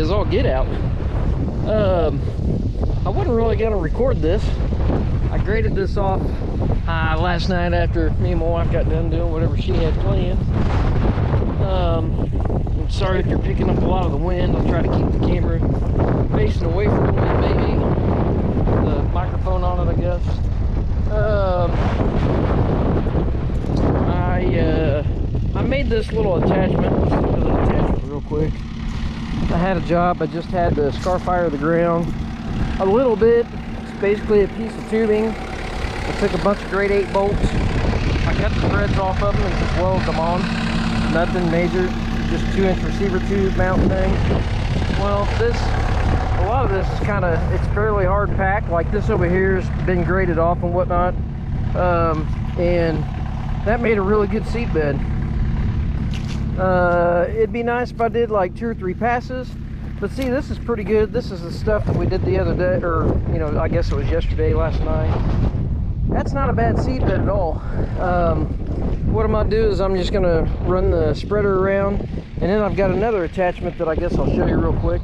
as all get out. I wasn't really gonna record this. I graded this off last night after me and my wife got done doing whatever she had planned. I'm sorry if you're picking up a lot of the wind. I'll try to keep the camera facing away from the wind, maybe. The microphone on it, I guess. I made this little attachment. Let's look at the attachment real quick. I had a job. I just had to scar fire the ground a little bit. It's basically a piece of tubing. I took a bunch of grade 8 bolts. I cut the threads off of them and just welded them on. Nothing major, just 2-inch receiver tube mount thing. Well, a lot of this is it's fairly hard packed. Like this over here has been graded off and whatnot. And that made a really good seed bed. It'd be nice if I did like 2 or 3 passes, but see, this is pretty good. This is the stuff that we did the other day, or I guess it was yesterday, last night. That's not a bad seed bed at all. What I'm gonna do is I'm just gonna run the spreader around, and then I've got another attachment that I guess I'll show you real quick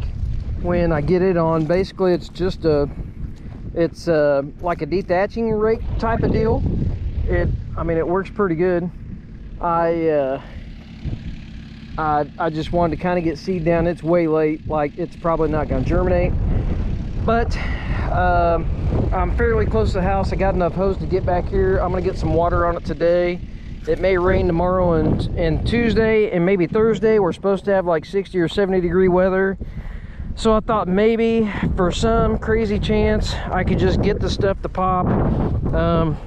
when I get it on. Basically, it's just it's like a dethatching rake type of deal. I mean, it works pretty good. I just wanted to kind of get seed down. It's way late, like it's probably not going to germinate, but I'm fairly close to the house. I got enough hose to get back here. I'm going to get some water on it today. It may rain tomorrow and Tuesday and maybe Thursday. We're supposed to have like 60 or 70 degree weather. So I thought maybe for some crazy chance I could just get the stuff to pop.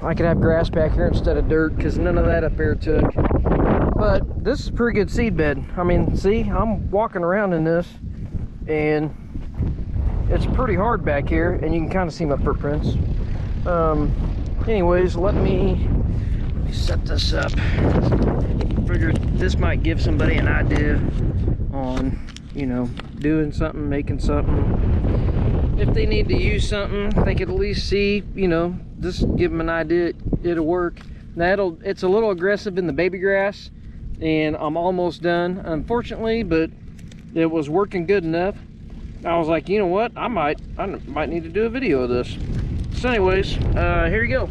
I could have grass back here instead of dirt, because none of that up there took. But this is a pretty good seed bed. I mean, see, I'm walking around in this and it's pretty hard back here, and you can kind of see my footprints. Anyways, let me set this up. Figured this might give somebody an idea on, doing something, making something. If they need to use something, they could at least see, just give them an idea it'll work. Now it's a little aggressive in the baby grass, and I'm almost done, unfortunately, but it was working good enough. I was like, you know what, I might need to do a video of this. So anyways, here you go.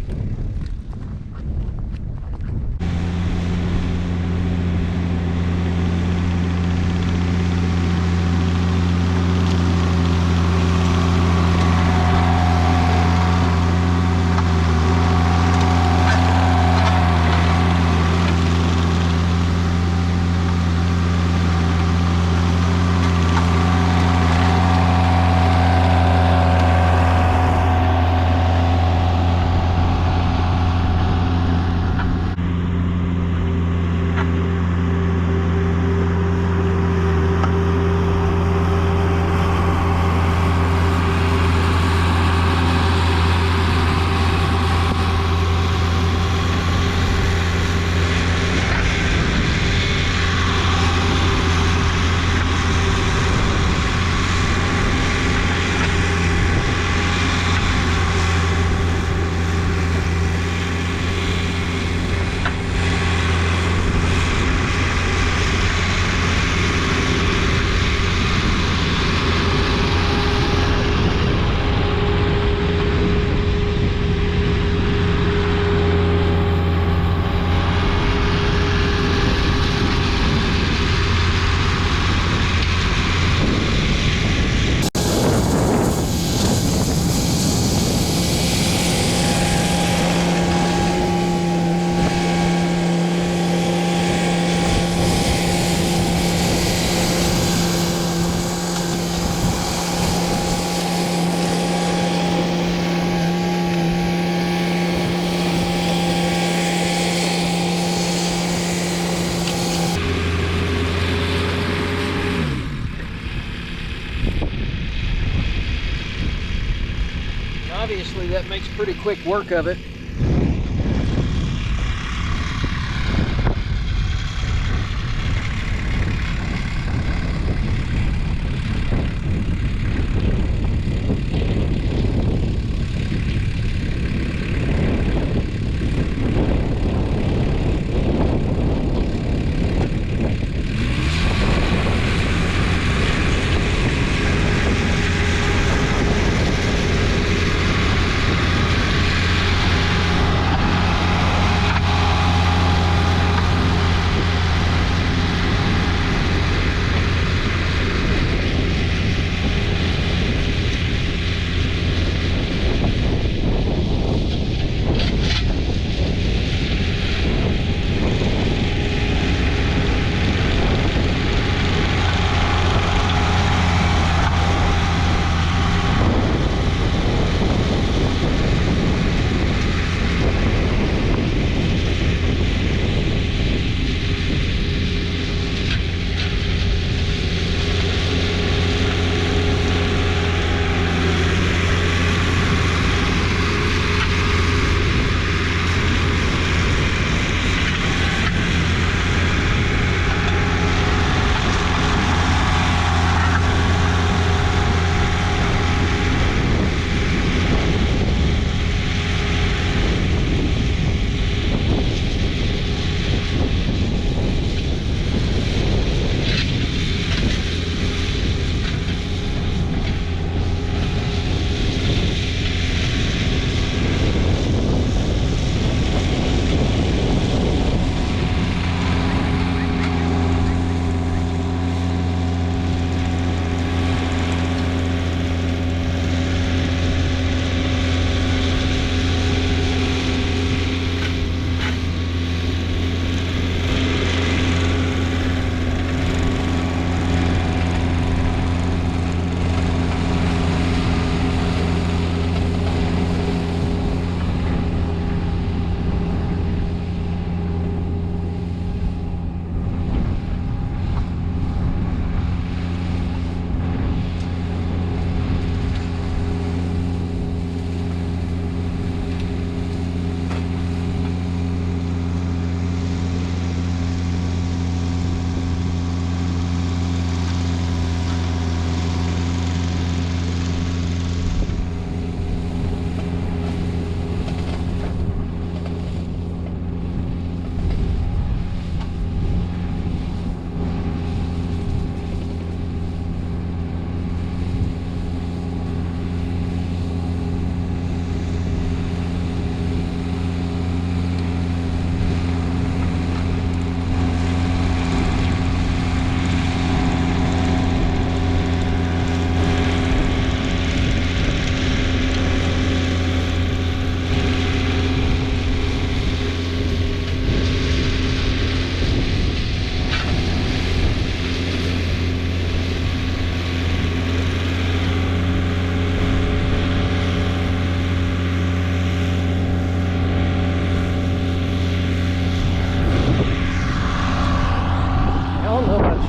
Obviously that makes pretty quick work of it.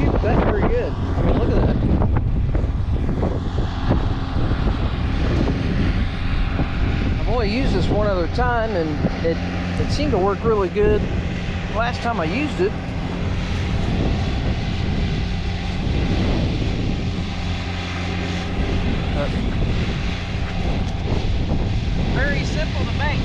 cute, but that's pretty good. I mean, look at that. I've only used this one other time, and it seemed to work really good last time I used it. Very simple to make.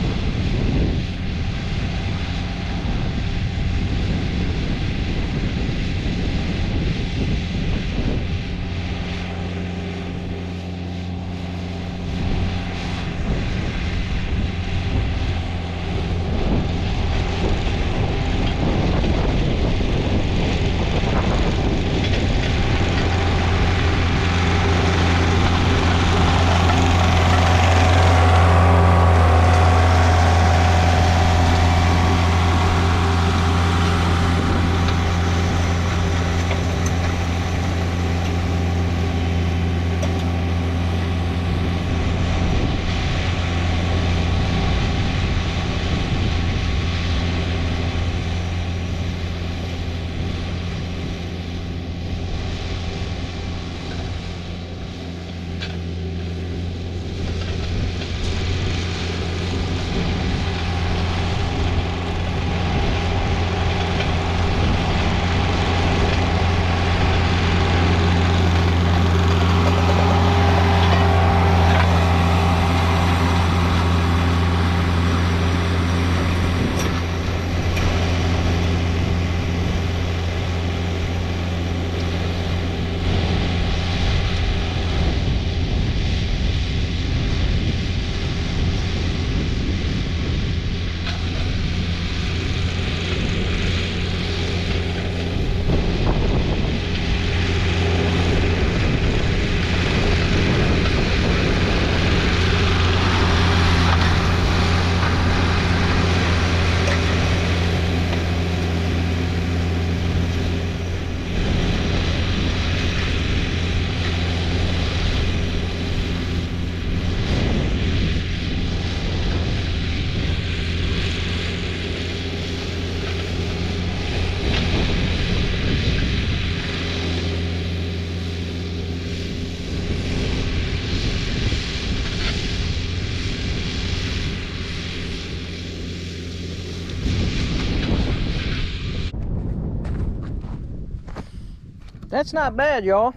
That's not bad, y'all.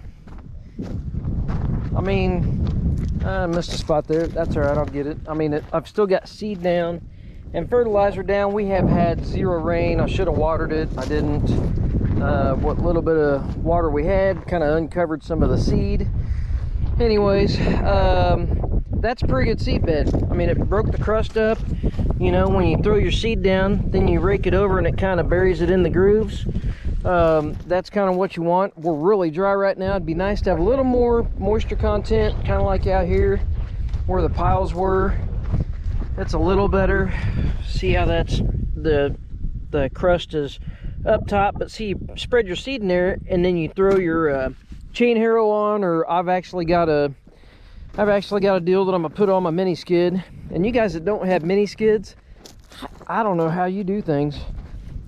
I mean, I missed a spot there. That's all right, I'll get it. I mean, I've still got seed down and fertilizer down. We have had 0 rain. I should have watered it. I didn't. What little bit of water we had kind of uncovered some of the seed. Anyways, that's a pretty good seed bed. I mean, it broke the crust up. You know, when you throw your seed down, then you rake it over and it kind of buries it in the grooves. That's kind of what you want. We're really dry right now. It'd be nice to have a little more moisture content, kind of like out here where the piles were. That's a little better. See how that's the crust is up top, but see, you spread your seed in there and then you throw your chain harrow on, or I've actually got a deal that I'm gonna put on my mini skid. And you guys that don't have mini skids, I don't know how you do things.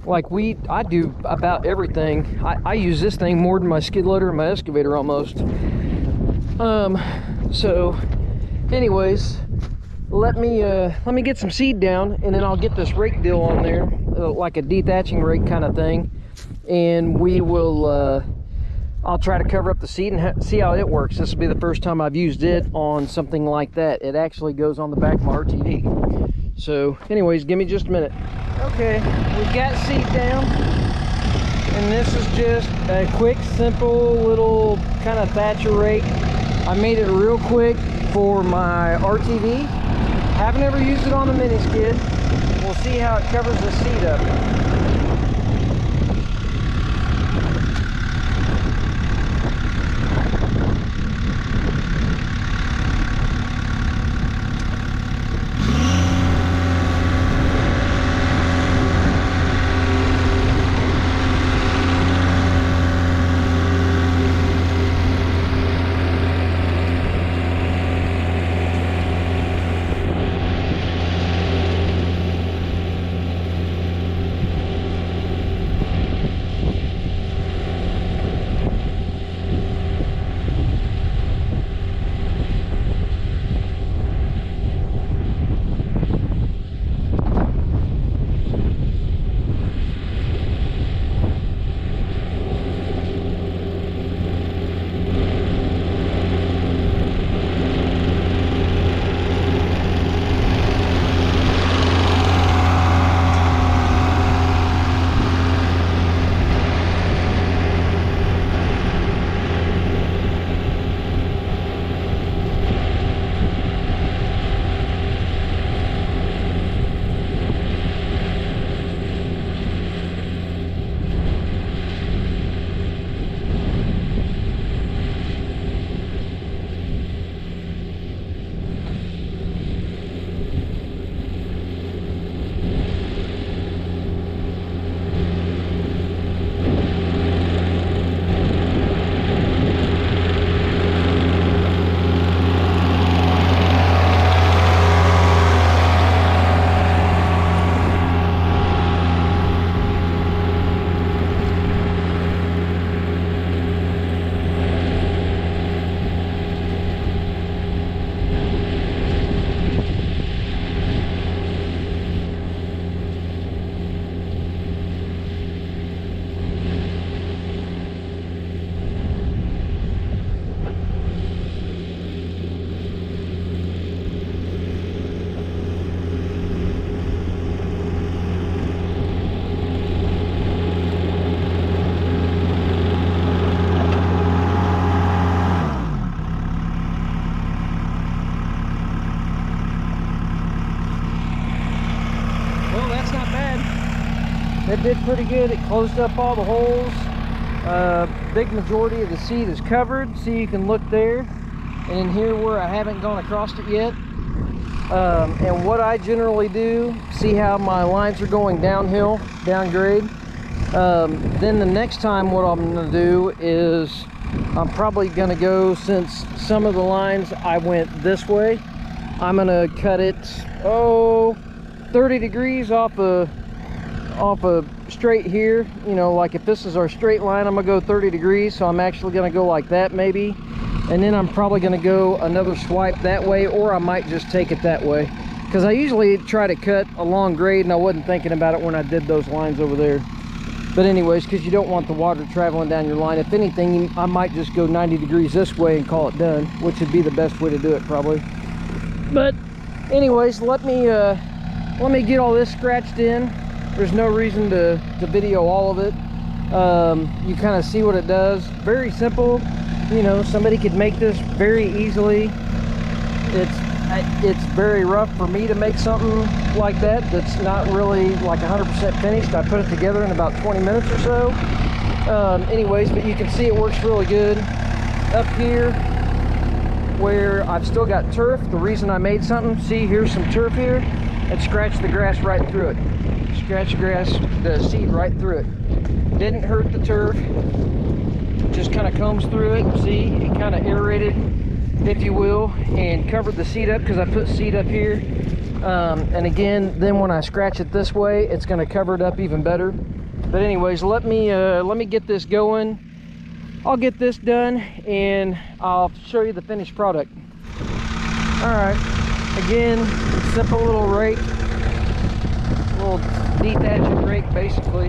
Like I do about everything. I use this thing more than my skid loader and my excavator almost. So anyways, let me get some seed down, and then I'll get this rake deal on there, like a dethatching rake kind of thing, and we will I'll try to cover up the seed and see how it works. This will be the first time I've used it on something like that. It actually goes on the back of my RTV. So anyways, give me just a minute. Okay, we've got seed down, and this is just a quick, simple little kind of thatcher rake. I made it real quick for my RTV. Haven't ever used it on the mini skid. We'll see how it covers the seed up. did pretty good. It closed up all the holes. Big majority of the seed is covered. See, you can look there. And in here where I haven't gone across it yet. And what I generally do, see how my lines are going downhill, downgrade. Then the next time what I'm going to do is I'm probably going to go, since some of the lines I went this way, I'm going to cut it 30 degrees off a straight here. You know, like if this is our straight line, I'm going to go 30 degrees, so I'm actually going to go like that maybe. And then I'm probably going to go another swipe that way, or I might just take it that way, because I usually try to cut a long grade, and I wasn't thinking about it when I did those lines over there. But anyways, because you don't want the water traveling down your line. If anything, I might just go 90 degrees this way and call it done, which would be the best way to do it probably. But anyways, let me get all this scratched in. There's no reason to video all of it. You kind of see what it does. Very simple. You know, somebody could make this very easily. It's very rough for me to make something like that that's not really like 100% finished. I put it together in about 20 minutes or so. Anyways, but you can see it works really good. Up here where I've still got turf, the reason I made something, see, here's some turf here, and scratch the grass right through it. Scratch the seed right through it. Didn't hurt the turf. Just kind of combs through it. See, it kind of aerated, if you will, and covered the seed up, because I put seed up here. And again, then when I scratch it this way, it's going to cover it up even better. But anyways, let me get this going. I'll get this done and I'll show you the finished product. All right, again, simple little rake, little detaching rake basically.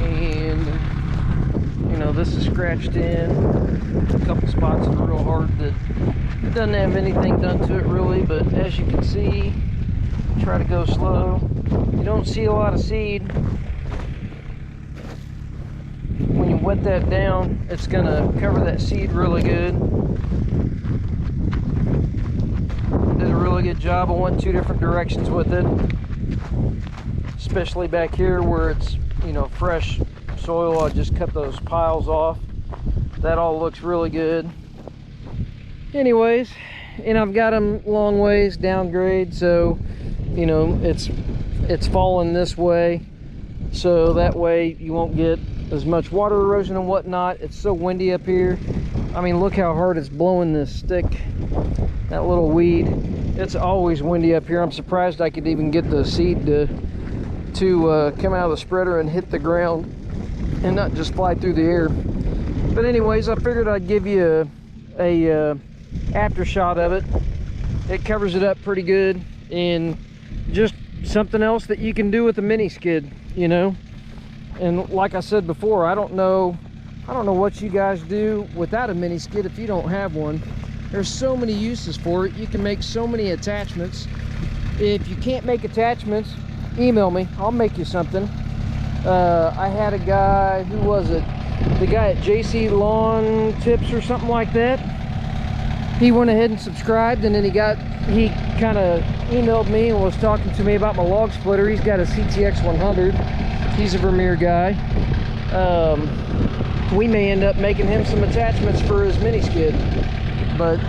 And you know, this is scratched in. A couple spots that are real hard that it doesn't have anything done to it really, but as you can see, try to go slow. You don't see a lot of seed. When you wet that down, it's gonna cover that seed really good. Did a really good job. I went 2 different directions with it, especially back here where it's, you know, fresh soil. I just cut those piles off. That all looks really good. Anyways, and I've got them long ways downgrade, so you know it's falling this way, so that way you won't get as much water erosion and whatnot. It's so windy up here. I mean, look how hard it's blowing this stick, that little weed. It's always windy up here. I'm surprised I could even get the seed to come out of the spreader and hit the ground and not just fly through the air. But anyways, I figured I'd give you a after shot of it. It covers it up pretty good, and just something else that you can do with a mini skid, you know. And like I said before, I don't know what you guys do without a mini skid if you don't have one. There's so many uses for it. You can make so many attachments. If you can't make attachments, email me, I'll make you something. I had a guy, who was it? The guy at JC Lawn Tips or something like that. He went ahead and subscribed, and then he kind of emailed me and was talking to me about my log splitter. He's got a CTX 100. He's a Vermeer guy. We may end up making him some attachments for his mini skid. But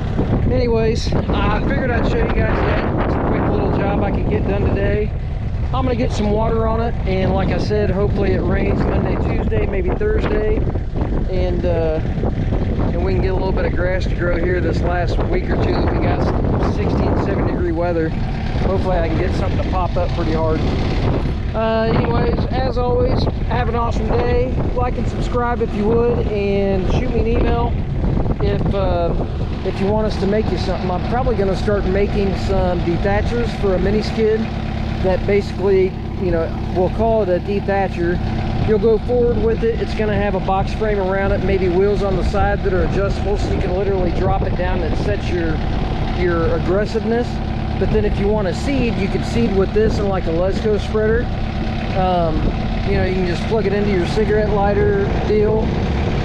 anyways, I figured I'd show you guys that. It's a quick little job I could get done today. I'm gonna get some water on it, and like I said, hopefully it rains Monday, Tuesday, maybe Thursday, and we can get a little bit of grass to grow here this last week or two that we got 16, 17 degree weather. Hopefully I can get something to pop up pretty hard. Anyways, as always, have an awesome day. Like and subscribe if you would, and shoot me an email if you want us to make you something. I'm probably going to start making some detachers for a mini skid that basically, you know, we'll call it a dethatcher. You'll go forward with it. It's going to have a box frame around it, maybe wheels on the side that are adjustable, so you can literally drop it down and set your aggressiveness. But then if you want to seed, you can seed with this and like a Lesco spreader. You know, you can just plug it into your cigarette lighter deal.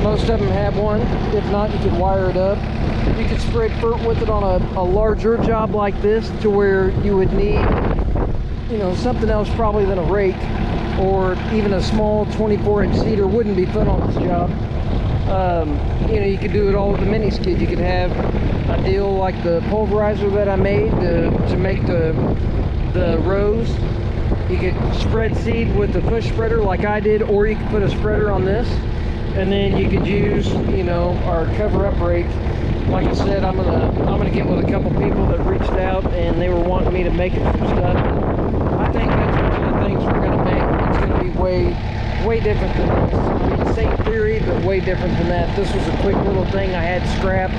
Most of them have one. If not, you can wire it up. You can spread dirt with it on a larger job like this, to where you would need, you know, something else probably than a rake. or even a small 24-inch seeder wouldn't be fun on this job. You know, you could do it all with the mini skid. You could have a deal like the pulverizer that I made to make the rows. You could spread seed with the push spreader like I did, or you could put a spreader on this, and then you could use, you know, our cover-up rake. Like I said, I'm gonna get with a couple people that reached out and they were wanting me to make some stuff. I think that's one of the things we're gonna make. It's gonna be way different than this. I mean, same theory, but way different than that. This was a quick little thing I had scrap.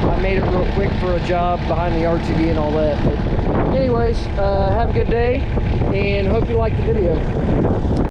I made it real quick for a job behind the RTD and all that. But anyways, have a good day and hope you liked the video.